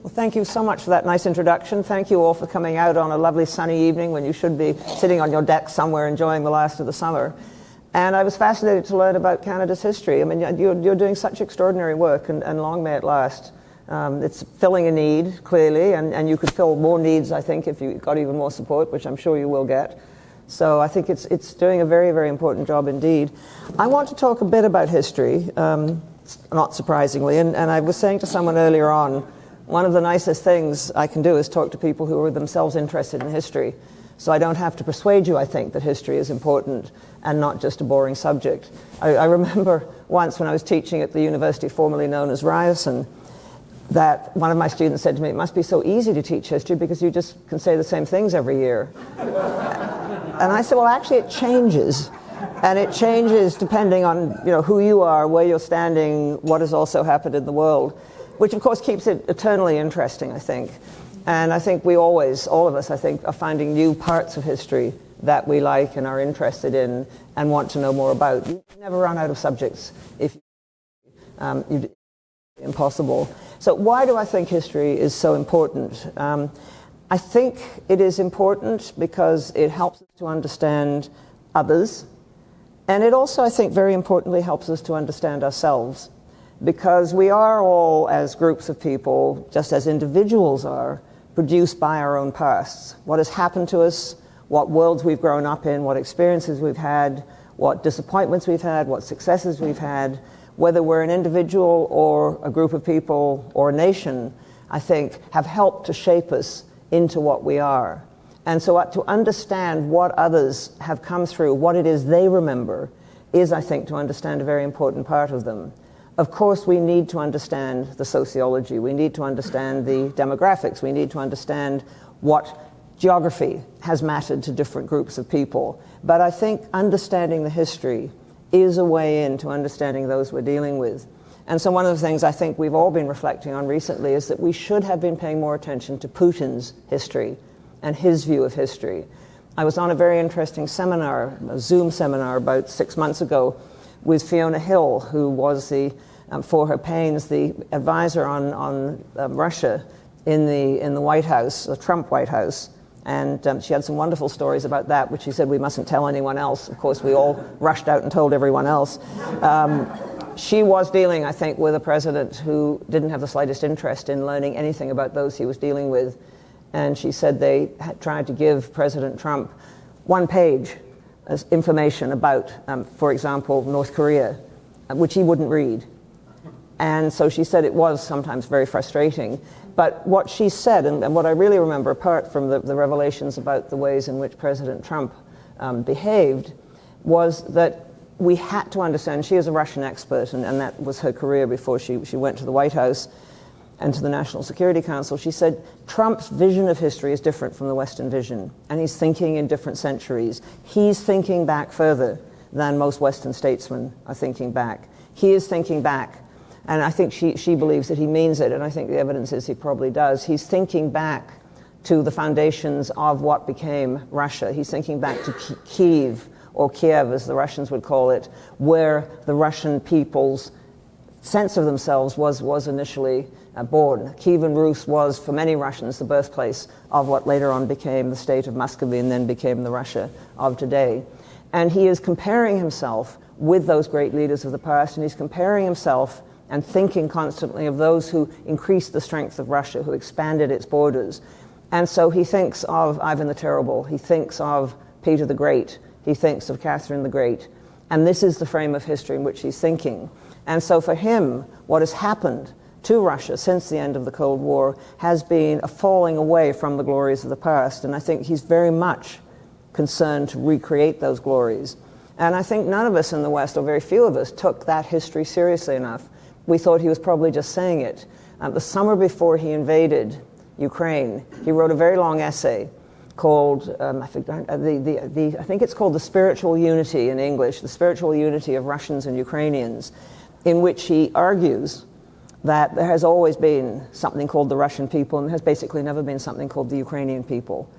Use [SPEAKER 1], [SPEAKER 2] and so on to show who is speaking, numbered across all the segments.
[SPEAKER 1] Well, thank you so much for that nice introduction. Thank you all for coming out on a lovely sunny evening when you should be sitting on your deck somewhere enjoying the last of the summer. And I was fascinated to learn about Canada's history. I mean, you're doing such extraordinary work, and long may it last. It's filling a need, clearly, and you could fill more needs, I think, if you got even more support, which I'm sure you will get. So I think it's doing a very, very important job indeed. I want to talk a bit about history, not surprisingly, and I was saying to someone earlier on, one of the nicest things I can do is talk to people who are themselves interested in history. So I don't have to persuade you, I think, that history is important and not just a boring subject. I remember once when I was teaching at the university formerly known as Ryerson, that one of my students said to me, it must be so easy to teach history because you just can say the same things every year. And I said, well, actually it changes. And it changes depending on who you are, where you're standing, what has also happened in the world, which of course keeps it eternally interesting, I think. And I think we always, all of us, I think, are finding new parts of history that we like and are interested in and want to know more about. You never run out of subjects if you impossible. So why do I think history is so important? I think it is important because it helps us to understand others. And it also, I think, very importantly helps us to understand ourselves. Because we are all, as groups of people, just as individuals are, produced by our own pasts. What has happened to us, what worlds we've grown up in, what experiences we've had, what disappointments we've had, what successes we've had, whether we're an individual or a group of people or a nation, I think, have helped to shape us into what we are. And so to understand what others have come through, what it is they remember, is, I think, to understand a very important part of them. Of course, we need to understand the sociology. We need to understand the demographics. We need to understand what geography has mattered to different groups of people. But I think understanding the history is a way into understanding those we're dealing with. And so one of the things I think we've all been reflecting on recently is that we should have been paying more attention to Putin's history and his view of history. I was on a very interesting seminar, a Zoom seminar about 6 months ago, with Fiona Hill, who was for her pains, the advisor on Russia in the White House, the Trump White House. And she had some wonderful stories about that, which she said we mustn't tell anyone else. Of course, we all rushed out and told everyone else. She was dealing, I think, with a president who didn't have the slightest interest in learning anything about those he was dealing with. And she said they had tried to give President Trump 1 page as information about, for example, North Korea, which he wouldn't read. And so she said it was sometimes very frustrating. But what she said, and what I really remember, apart from the revelations about the ways in which President Trump behaved, was that we had to understand, she is a Russian expert, and that was her career before she went to the White House and to the National Security Council. She said, Trump's vision of history is different from the Western vision, and he's thinking in different centuries. He's thinking back further than most Western statesmen are thinking back. He is thinking back, and I think she believes that he means it, and I think the evidence is he probably does. He's thinking back to the foundations of what became Russia. He's thinking back to Kiev, or Kiev as the Russians would call it, where the Russian people's sense of themselves was initially born. Kievan Rus was, for many Russians, the birthplace of what later on became the state of Muscovy and then became the Russia of today. And he is comparing himself with those great leaders of the past, and he's comparing himself and thinking constantly of those who increased the strength of Russia, who expanded its borders. And so he thinks of Ivan the Terrible, he thinks of Peter the Great, he thinks of Catherine the Great, and this is the frame of history in which he's thinking. And so for him, what has happened to Russia since the end of the Cold War has been a falling away from the glories of the past, and I think he's very much concerned to recreate those glories. And I think none of us in the West, or very few of us, took that history seriously enough. We thought he was probably just saying it. The summer before he invaded Ukraine, he wrote a very long essay called, I think it's called The Spiritual Unity in English, The Spiritual Unity of Russians and Ukrainians, in which he argues that there has always been something called the Russian people, and there has basically never been something called the Ukrainian people,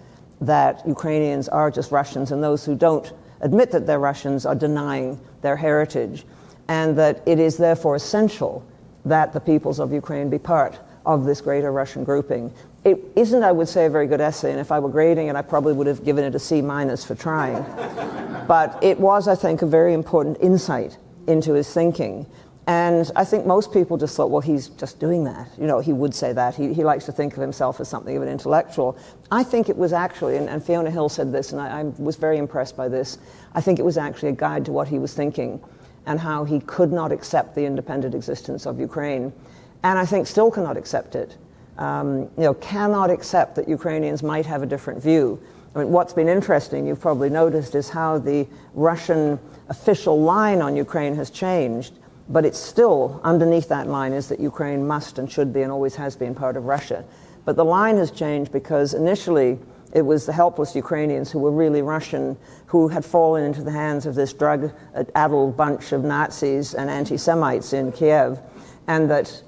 [SPEAKER 1] that Ukrainians are just Russians, and those who don't admit that they're Russians are denying their heritage, and that it is therefore essential that the peoples of Ukraine be part of this greater Russian grouping. It isn't, I would say, a very good essay, and if I were grading it, I probably would have given it a C- for trying. But it was, I think, a very important insight into his thinking. And I think most people just thought, well, he's just doing that. You know, he would say that. He likes to think of himself as something of an intellectual. I think it was actually, and Fiona Hill said this, and I was very impressed by this, I think it was actually a guide to what he was thinking and how he could not accept the independent existence of Ukraine. And I think still cannot accept it. You know, cannot accept that Ukrainians might have a different view. I mean, what's been interesting, you've probably noticed, is how the Russian official line on Ukraine has changed. But it's still, underneath that line is that Ukraine must and should be and always has been part of Russia. But the line has changed because initially it was the helpless Ukrainians who were really Russian, who had fallen into the hands of this drug-addled bunch of Nazis and anti-Semites in Kiev, and that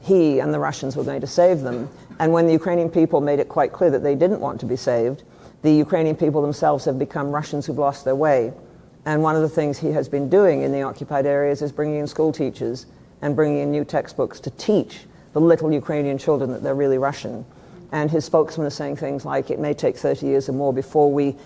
[SPEAKER 1] he and the Russians were going to save them. And when the Ukrainian people made it quite clear that they didn't want to be saved, the Ukrainian people themselves have become Russians who've lost their way. And one of the things he has been doing in the occupied areas is bringing in school teachers and bringing in new textbooks to teach the little Ukrainian children that they're really Russian. And his spokesman is saying things like, it may take 30 years or more before we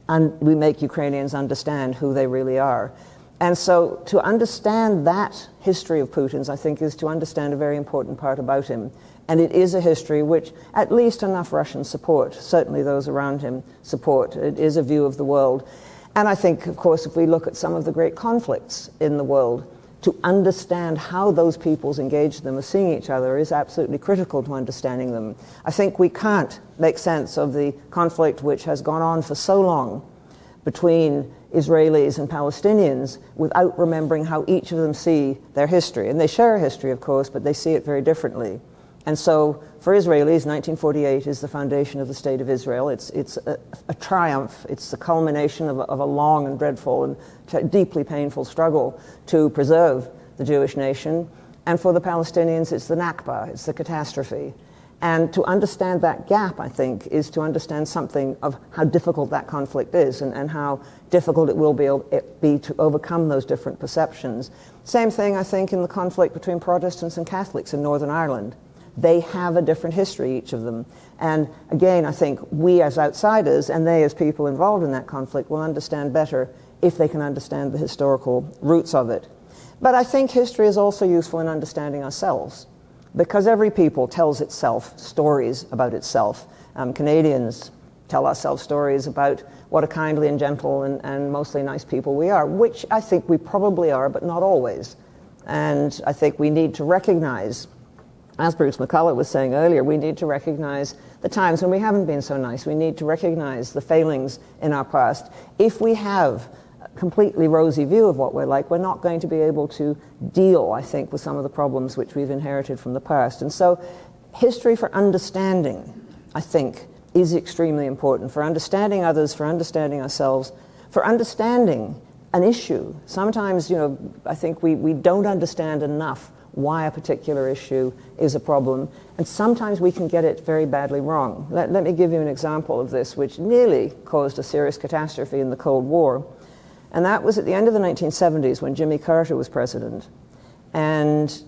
[SPEAKER 1] make Ukrainians understand who they really are. And so to understand that history of Putin's, I think, is to understand a very important part about him. And it is a history which at least enough Russians support, certainly those around him support. It is a view of the world. And I think, of course, if we look at some of the great conflicts in the world, to understand how those peoples engage them or seeing each other is absolutely critical to understanding them. I think we can't make sense of the conflict which has gone on for so long between Israelis and Palestinians without remembering how each of them see their history. And they share a history, of course, but they see it very differently. And so for Israelis, 1948 is the foundation of the State of Israel. It's a triumph. It's the culmination of a long and dreadful and deeply painful struggle to preserve the Jewish nation. And for the Palestinians, it's the Nakba, it's the catastrophe. And to understand that gap, I think, is to understand something of how difficult that conflict is and how difficult it will be to overcome those different perceptions. Same thing, I think, in the conflict between Protestants and Catholics in Northern Ireland. They have a different history, each of them. And again, I think we as outsiders and they as people involved in that conflict will understand better if they can understand the historical roots of it. But I think history is also useful in understanding ourselves, because every people tells itself stories about itself. Canadians tell ourselves stories about what a kindly and gentle and mostly nice people we are, which I think we probably are, but not always. And I think we need to recognize, as Bruce McCullough was saying earlier, we need to recognize the times when we haven't been so nice. We need to recognize the failings in our past. If we have a completely rosy view of what we're like, we're not going to be able to deal, I think, with some of the problems which we've inherited from the past. And so history for understanding, I think, is extremely important, for understanding others, for understanding ourselves, for understanding an issue. Sometimes, you know, I think we don't understand enough why a particular issue is a problem, and sometimes we can get it very badly wrong. Let me give you an example of this, which nearly caused a serious catastrophe in the Cold War, and that was at the end of the 1970s when Jimmy Carter was president. And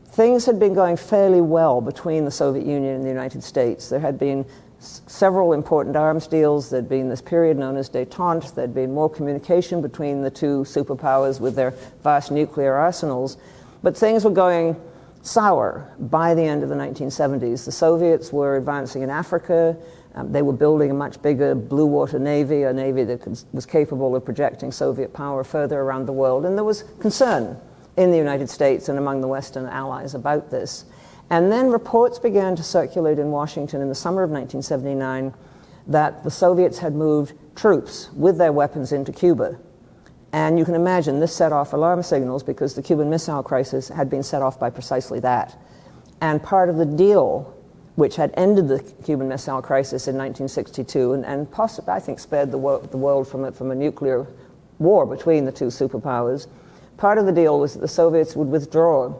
[SPEAKER 1] things had been going fairly well between the Soviet Union and the United States. There had been several important arms deals. There'd been this period known as détente. There'd been more communication between the two superpowers with their vast nuclear arsenals. But things were going sour by the end of the 1970s. The Soviets were advancing in Africa. They were building a much bigger blue water navy, a navy that was capable of projecting Soviet power further around the world. And there was concern in the United States and among the Western allies about this. And then reports began to circulate in Washington in the summer of 1979 that the Soviets had moved troops with their weapons into Cuba. And you can imagine this set off alarm signals because the Cuban Missile Crisis had been set off by precisely that. And part of the deal, which had ended the Cuban Missile Crisis in 1962 and possibly, I think, spared the world from a nuclear war between the two superpowers, part of the deal was that the Soviets would withdraw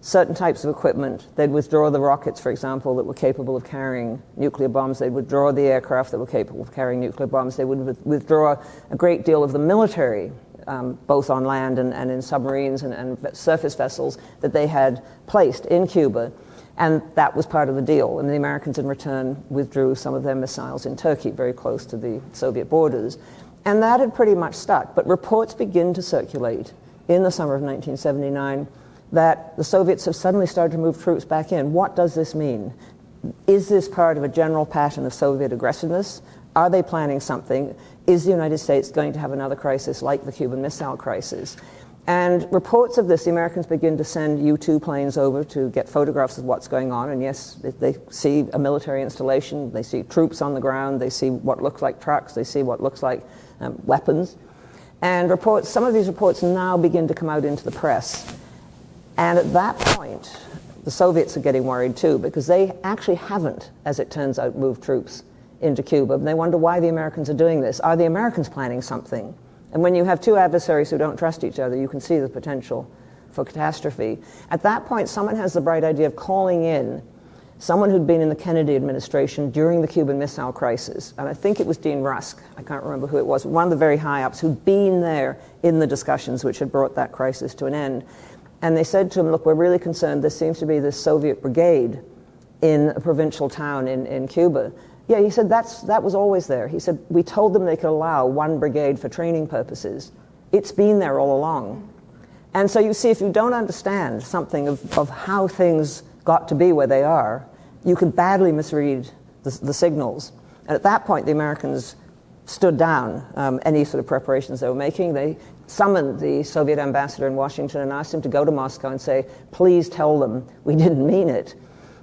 [SPEAKER 1] certain types of equipment. They'd withdraw the rockets, for example, that were capable of carrying nuclear bombs. They'd withdraw the aircraft that were capable of carrying nuclear bombs. They would withdraw a great deal of the military, both on land and in submarines and surface vessels that they had placed in Cuba. And that was part of the deal. And the Americans in return withdrew some of their missiles in Turkey, very close to the Soviet borders. And that had pretty much stuck. But reports begin to circulate in the summer of 1979 that the Soviets have suddenly started to move troops back in. What does this mean? Is this part of a general pattern of Soviet aggressiveness? Are they planning something? Is the United States going to have another crisis like the Cuban Missile Crisis? And reports of this, the Americans begin to send U-2 planes over to get photographs of what's going on. And yes, they see a military installation, they see troops on the ground, they see what looks like trucks, they see what looks like weapons. And some of these reports now begin to come out into the press. And at that point, the Soviets are getting worried too, because they actually haven't, as it turns out, moved troops into Cuba. And they wonder why the Americans are doing this. Are the Americans planning something? And when you have two adversaries who don't trust each other, you can see the potential for catastrophe. At that point, someone has the bright idea of calling in someone who'd been in the Kennedy administration during the Cuban Missile Crisis. And I think it was Dean Rusk, I can't remember who it was, one of the very high-ups who'd been there in the discussions which had brought that crisis to an end. And they said to him, look, we're really concerned. There seems to be this Soviet brigade in a provincial town in Cuba. Yeah, he said, that was always there. He said, we told them they could allow one brigade for training purposes. It's been there all along. And so you see, if you don't understand something of how things got to be where they are, you could badly misread the signals. And at that point, the Americans stood down any sort of preparations they were making. They summoned the Soviet ambassador in Washington and asked him to go to Moscow and say, please tell them we didn't mean it.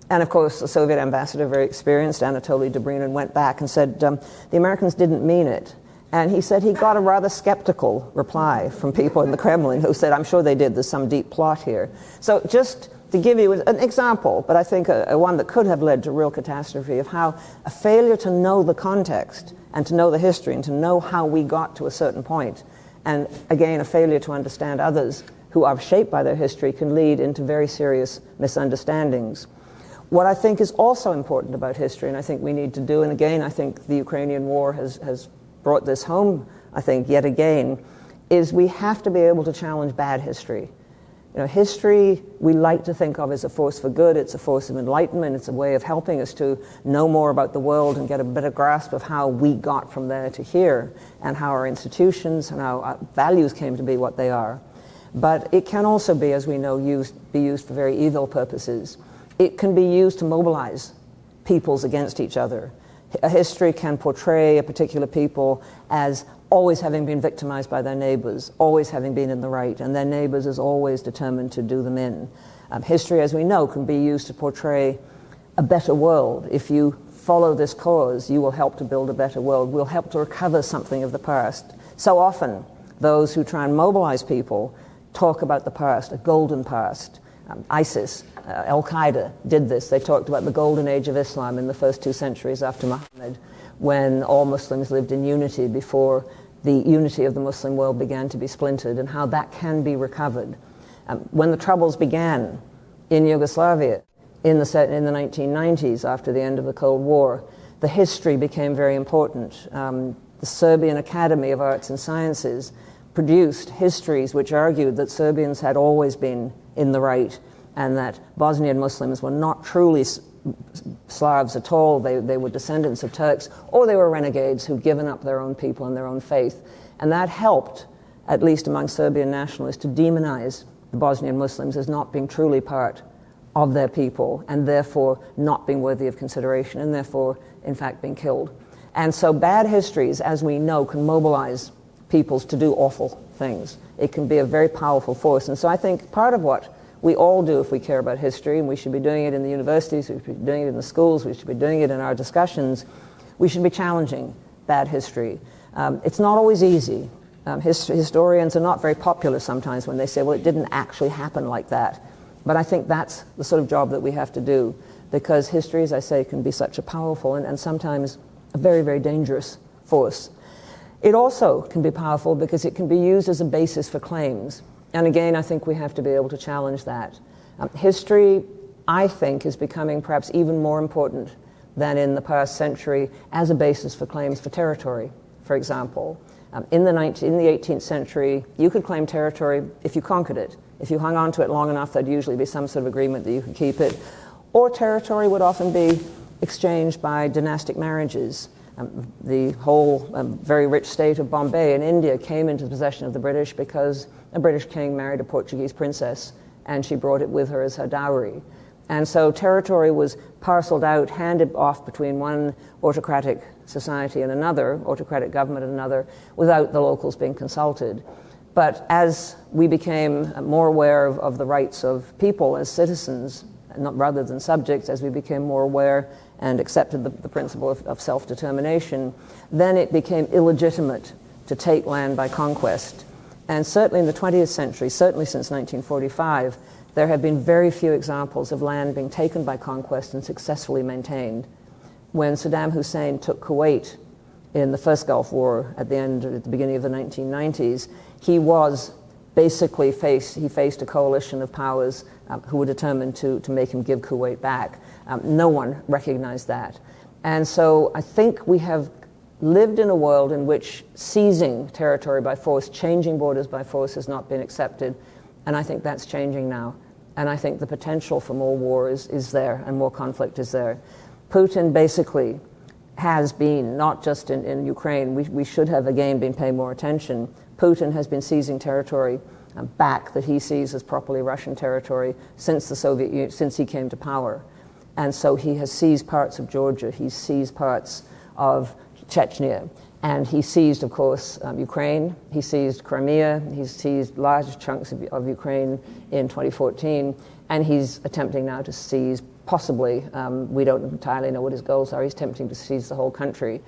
[SPEAKER 1] And of course, the Soviet ambassador, very experienced, Anatoly Dobrynin, went back and said, the Americans didn't mean it. And he said he got a rather skeptical reply from people in the Kremlin who said, I'm sure they did, there's some deep plot here. So just to give you an example, but I think a one that could have led to real catastrophe, of how a failure to know the context and to know the history and to know how we got to a certain point, and again, a failure to understand others who are shaped by their history, can lead into very serious misunderstandings. What I think is also important about history, and I think we need to do, and again, I think the Ukrainian war has brought this home, I think, yet again, is we have to be able to challenge bad history. You know, history we like to think of as a force for good. It's a force of enlightenment. It's a way of helping us to know more about the world and get a better grasp of how we got from there to here, and how our institutions and how our values came to be what they are. But it can also be, as we know, be used for very evil purposes. It can be used to mobilize peoples against each other. A history can portray a particular people as always having been victimized by their neighbors, always having been in the right, and their neighbors as always determined to do them in. History, as we know, can be used to portray a better world. If you follow this cause, you will help to build a better world. We'll help to recover something of the past. So often, those who try and mobilize people talk about the past, a golden past. ISIS, Al-Qaeda did this. They talked about the golden age of Islam in the first 2 centuries after Muhammad, when all Muslims lived in unity before the unity of the Muslim world began to be splintered, and how that can be recovered. When the troubles began in Yugoslavia in the 1990s, after the end of the Cold War, the history became very important. The Serbian Academy of Arts and Sciences produced histories which argued that Serbians had always been in the right, and that Bosnian Muslims were not truly Slavs at all. They were descendants of Turks, or they were renegades who'd given up their own people and their own faith. And that helped, at least among Serbian nationalists, to demonize the Bosnian Muslims as not being truly part of their people, and therefore not being worthy of consideration, and therefore, in fact, being killed. And so bad histories, as we know, can mobilize peoples to do awful things. It can be a very powerful force. And so I think part of what we all do if we care about history, and we should be doing it in the universities, we should be doing it in the schools, we should be doing it in our discussions, we should be challenging bad history. It's not always easy. Historians are not very popular sometimes when they say, well, it didn't actually happen like that. But I think that's the sort of job that we have to do, because history, as I say, can be such a powerful and sometimes a very, very dangerous force. It also can be powerful because it can be used as a basis for claims. And again, I think we have to be able to challenge that. History, I think, is becoming perhaps even more important than in the past century as a basis for claims for territory, for example. In the 18th century, you could claim territory if you conquered it. If you hung on to it long enough, there'd usually be some sort of agreement that you could keep it. or territory would often be exchanged by dynastic marriages. The whole very rich state of Bombay in India came into the possession of the British because a British king married a Portuguese princess, and she brought it with her as her dowry. And so territory was parceled out, handed off between one autocratic society and another, autocratic government and another, without the locals being consulted. But as we became more aware of the rights of people as citizens, rather than subjects, as we became more aware and accepted the principle of self-determination, then it became illegitimate to take land by conquest. And certainly in the 20th century, certainly since 1945, there have been very few examples of land being taken by conquest and successfully maintained. When Saddam Hussein took Kuwait in the first Gulf War at the beginning of the 1990s, he was basically faced a coalition of powers who were determined to make him give Kuwait back. No one recognized that. And so I think we have lived in a world in which seizing territory by force, changing borders by force has not been accepted. And I think that's changing now. And I think the potential for more war is there and more conflict is there. Putin basically has been, not just in Ukraine, we should have again been paying more attention. Putin has been seizing territory back that he sees as properly Russian territory since the Soviet Union, since he came to power. And so he has seized parts of Georgia, he's seized parts of Chechnya, and he seized, of course, Ukraine, he seized Crimea, he's seized large chunks of Ukraine in 2014, and he's attempting now to seize, possibly, we don't entirely know what his goals are, he's attempting to seize the whole country.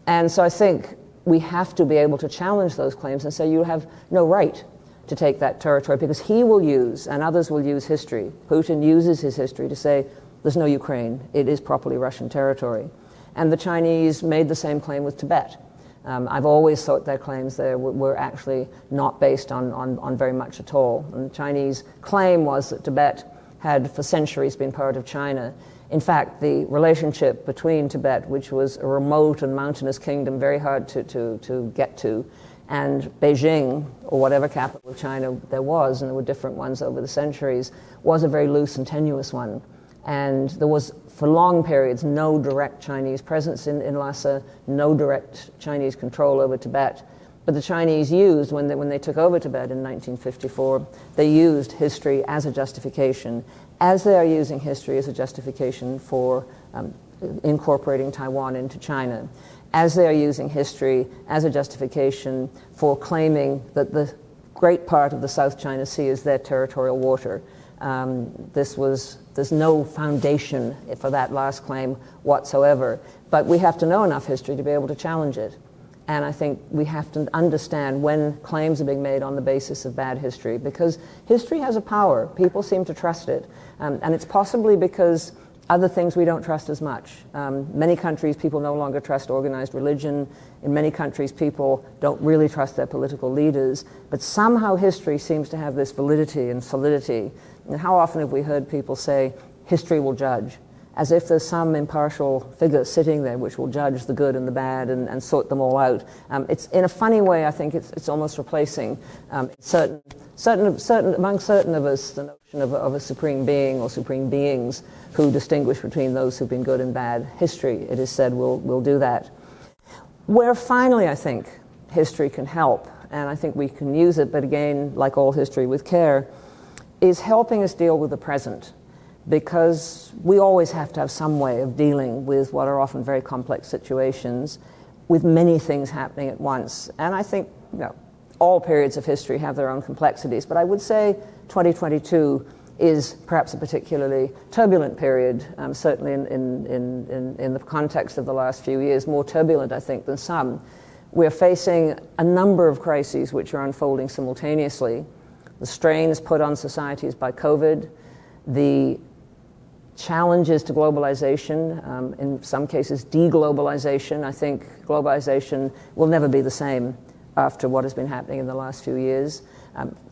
[SPEAKER 1] And so I think we have to be able to challenge those claims and say you have no right to take that territory, because he will use, and others will use history. Putin uses his history to say there's no Ukraine, it is properly Russian territory. And the Chinese made the same claim with Tibet. I've always thought their claims there were actually not based on very much at all. And the Chinese claim was that Tibet had for centuries been part of China. In fact, the relationship between Tibet, which was a remote and mountainous kingdom, very hard to get to, and Beijing, or whatever capital of China there was, and there were different ones over the centuries, was a very loose and tenuous one. And there was, for long periods, no direct Chinese presence in Lhasa, no direct Chinese control over Tibet. But the Chinese used, when they took over Tibet in 1954, they used history as a justification, as they are using history as a justification for incorporating Taiwan into China, as they are using history as a justification for claiming that the great part of the South China Sea is their territorial water. There's no foundation for that last claim whatsoever, but we have to know enough history to be able to challenge it. And I think we have to understand when claims are being made on the basis of bad history, because history has a power. People seem to trust it. And it's possibly because other things we don't trust as much. Many countries, people no longer trust organized religion. In many countries, people don't really trust their political leaders. But somehow history seems to have this validity and solidity. And how often have we heard people say, history will judge, as if there's some impartial figure sitting there which will judge the good and the bad and sort them all out. It's, in a funny way, I think it's almost replacing among certain of us the notion of a supreme being or supreme beings who distinguish between those who've been good and bad. History, it is said, will do that. Where finally I think history can help, and I think we can use it, but again, like all history, with care, is helping us deal with the present. Because we always have to have some way of dealing with what are often very complex situations with many things happening at once. And I think, all periods of history have their own complexities, but I would say 2022 is perhaps a particularly turbulent period, certainly in the context of the last few years, more turbulent, I think, than some. We're facing a number of crises which are unfolding simultaneously. The strains put on societies by COVID, the challenges to globalization, in some cases deglobalization. I think globalization will never be the same after what has been happening in the last few years.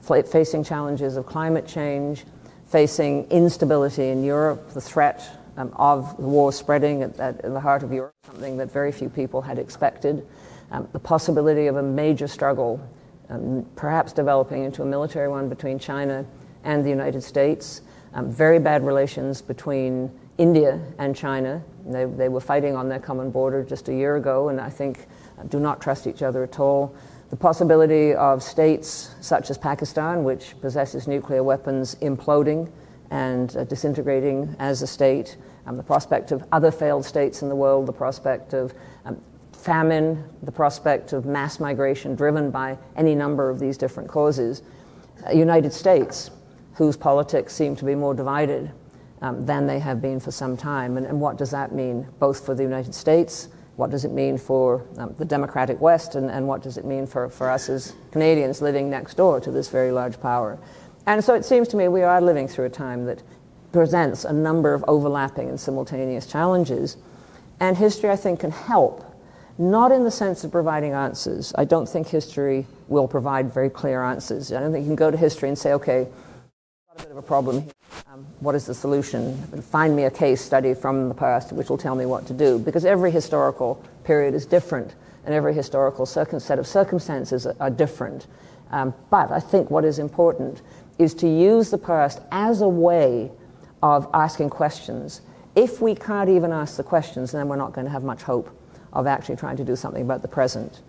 [SPEAKER 1] Facing challenges of climate change, facing instability in Europe, the threat of the war spreading at the heart of Europe, something that very few people had expected, the possibility of a major struggle, perhaps developing into a military one between China and the United States, very bad relations between India and China. They were fighting on their common border just a year ago, and I think do not trust each other at all. The possibility of states such as Pakistan, which possesses nuclear weapons, imploding and disintegrating as a state, the prospect of other failed states in the world, the prospect of famine, the prospect of mass migration driven by any number of these different causes. United States, whose politics seem to be more divided than they have been for some time. And what does that mean, both for the United States, what does it mean for the democratic West, and what does it mean for us as Canadians living next door to this very large power? And so it seems to me we are living through a time that presents a number of overlapping and simultaneous challenges. And history, I think, can help, not in the sense of providing answers. I don't think history will provide very clear answers. I don't think you can go to history and say, okay, I've got a bit of a problem here. What is the solution? Find me a case study from the past which will tell me what to do. Because every historical period is different, and every historical set of circumstances are different. But I think what is important is to use the past as a way of asking questions. If we can't even ask the questions, then we're not going to have much hope of actually trying to do something about the present.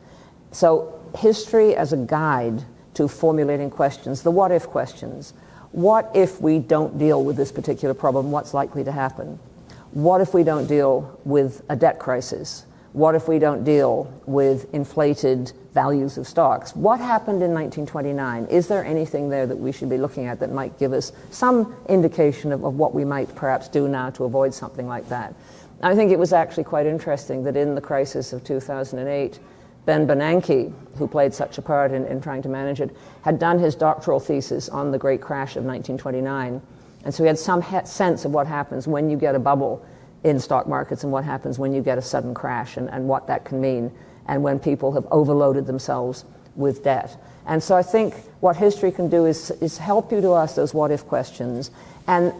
[SPEAKER 1] So history as a guide to formulating questions, the what-if questions. What if we don't deal with this particular problem? What's likely to happen? What if we don't deal with a debt crisis? What if we don't deal with inflated values of stocks? What happened in 1929? Is there anything there that we should be looking at that might give us some indication of what we might perhaps do now to avoid something like that? I think it was actually quite interesting that in the crisis of 2008, Ben Bernanke, who played such a part in trying to manage it, had done his doctoral thesis on the great crash of 1929. And so he had some sense of what happens when you get a bubble in stock markets and what happens when you get a sudden crash and what that can mean, and when people have overloaded themselves with debt. And so I think what history can do is help you to ask those what-if questions, and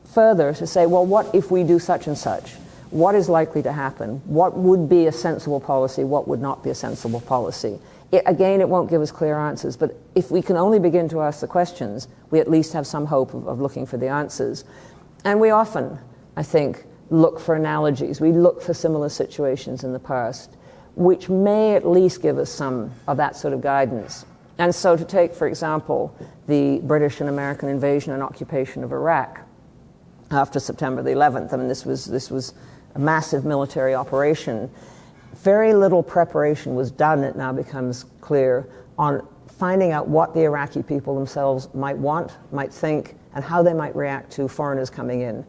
[SPEAKER 1] further to say, well, what if we do such and such? What is likely to happen? What would be a sensible policy? What would not be a sensible policy? Again, it won't give us clear answers, but if we can only begin to ask the questions, we at least have some hope of looking for the answers. And we often, I think, look for analogies. We look for similar situations in the past, which may at least give us some of that sort of guidance. And so to take, for example, the British and American invasion and occupation of Iraq after September the 11th, I mean, this was a massive military operation. Very little preparation was done, it now becomes clear, on finding out what the Iraqi people themselves might want, might think, and how they might react to foreigners coming in.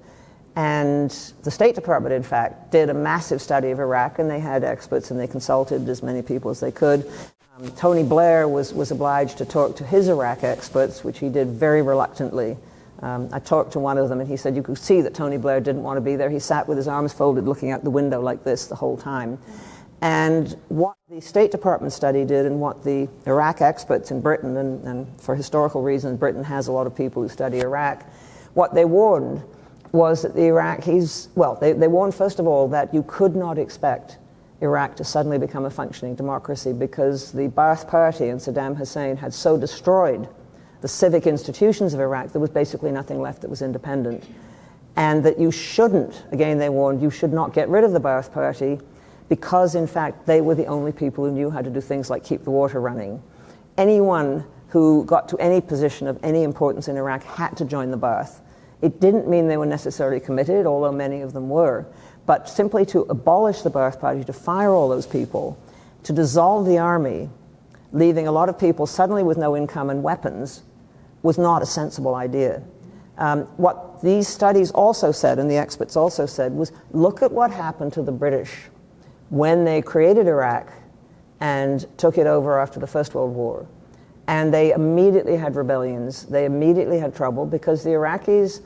[SPEAKER 1] And the State Department, in fact, did a massive study of Iraq, and they had experts, and they consulted as many people as they could. Tony Blair was obliged to talk to his Iraq experts, which he did very reluctantly. I talked to one of them, and he said you could see that Tony Blair didn't want to be there. He sat with his arms folded looking out the window like this the whole time. And what the State Department study did, and what the Iraq experts in Britain, and for historical reasons, Britain has a lot of people who study Iraq, what they warned was that the Iraqis, well, they warned, first of all, that you could not expect Iraq to suddenly become a functioning democracy, because the Ba'ath Party and Saddam Hussein had so destroyed the civic institutions of Iraq, there was basically nothing left that was independent. And that you shouldn't, again they warned, you should not get rid of the Ba'ath Party, because in fact they were the only people who knew how to do things like keep the water running. Anyone who got to any position of any importance in Iraq had to join the Ba'ath. It didn't mean they were necessarily committed, although many of them were, but simply to abolish the Ba'ath Party, to fire all those people, to dissolve the army, leaving a lot of people suddenly with no income and weapons, was not a sensible idea. What these studies also said, and the experts also said, was look at what happened to the British when they created Iraq and took it over after the First World War. And they immediately had rebellions. They immediately had trouble, because the Iraqis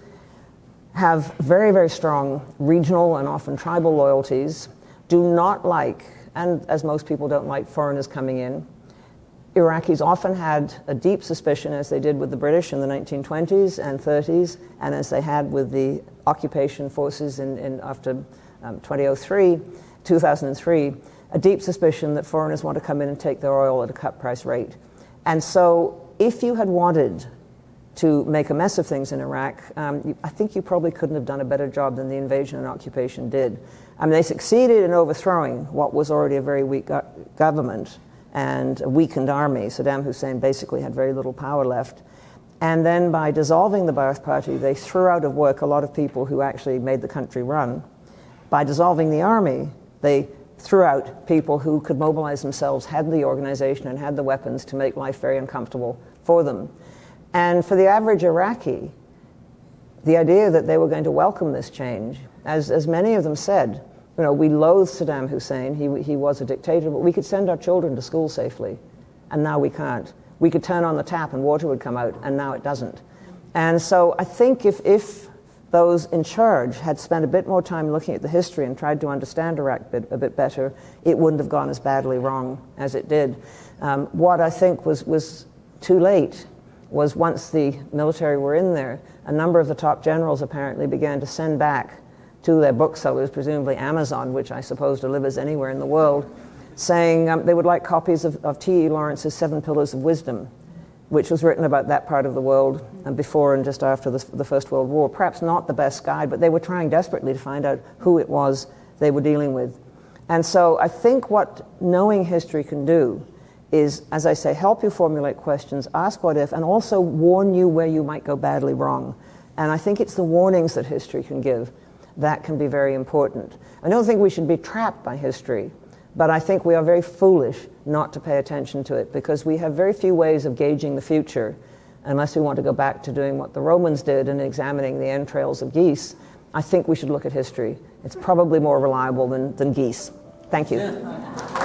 [SPEAKER 1] have very, very strong regional and often tribal loyalties, do not like, and as most people don't like, foreigners coming in. Iraqis often had a deep suspicion, as they did with the British in the 1920s and 30s, and as they had with the occupation forces after 2003, a deep suspicion that foreigners want to come in and take their oil at a cut price rate. And so if you had wanted to make a mess of things in Iraq, I think you probably couldn't have done a better job than the invasion and occupation did. I mean, they succeeded in overthrowing what was already a very weak government and a weakened army. Saddam Hussein basically had very little power left. And then by dissolving the Ba'ath Party, they threw out of work a lot of people who actually made the country run. By dissolving the army, they threw out people who could mobilize themselves, had the organization and had the weapons to make life very uncomfortable for them. And for the average Iraqi, the idea that they were going to welcome this change, as many of them said, you know, we loathed Saddam Hussein, he was a dictator, but we could send our children to school safely, and now we can't. We could turn on the tap and water would come out, and now it doesn't. And so I think if those in charge had spent a bit more time looking at the history and tried to understand Iraq a bit better, it wouldn't have gone as badly wrong as it did. What I think was too late was once the military were in there, a number of the top generals apparently began to send back to their booksellers, presumably Amazon, which I suppose delivers anywhere in the world, saying they would like copies of T.E. Lawrence's 7 Pillars of Wisdom, which was written about that part of the world before and just after the First World War. Perhaps not the best guide, but they were trying desperately to find out who it was they were dealing with. And so I think what knowing history can do is, as I say, help you formulate questions, ask what if, and also warn you where you might go badly wrong. And I think it's the warnings that history can give that can be very important. I don't think we should be trapped by history, but I think we are very foolish not to pay attention to it, because we have very few ways of gauging the future unless we want to go back to doing what the Romans did and examining the entrails of geese. I think we should look at history. It's probably more reliable than geese. Thank you. Yeah.